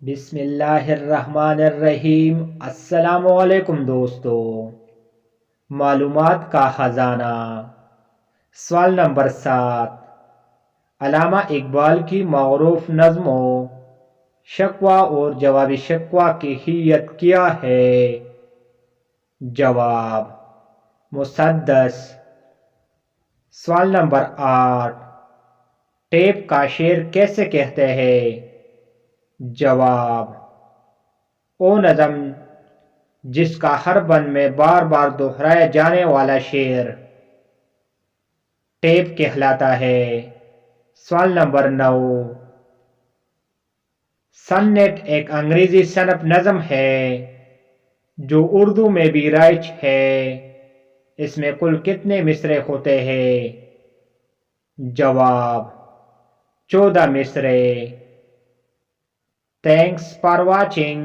بسم اللہ الرحمن الرحیم۔ السلام علیکم دوستو۔ معلومات کا خزانہ، سوال نمبر 7۔ علامہ اقبال کی معروف نظموں شکوہ اور جواب شکوہ کی حیت کیا ہے؟ جواب: مسدس۔ سوال نمبر 8۔ ٹیپ کا شعر کیسے کہتے ہیں؟ جواب: وہ نظم جس کا ہر بند میں بار بار دہرایا جانے والا شعر ٹیپ کہلاتا ہے۔ سوال نمبر 9۔ سنیٹ ایک انگریزی صنف نظم ہے جو اردو میں بھی رائج ہے۔ اس میں کل کتنے مصرعے ہوتے ہیں؟ جواب: 14 مصرعے۔ Thanks for watching.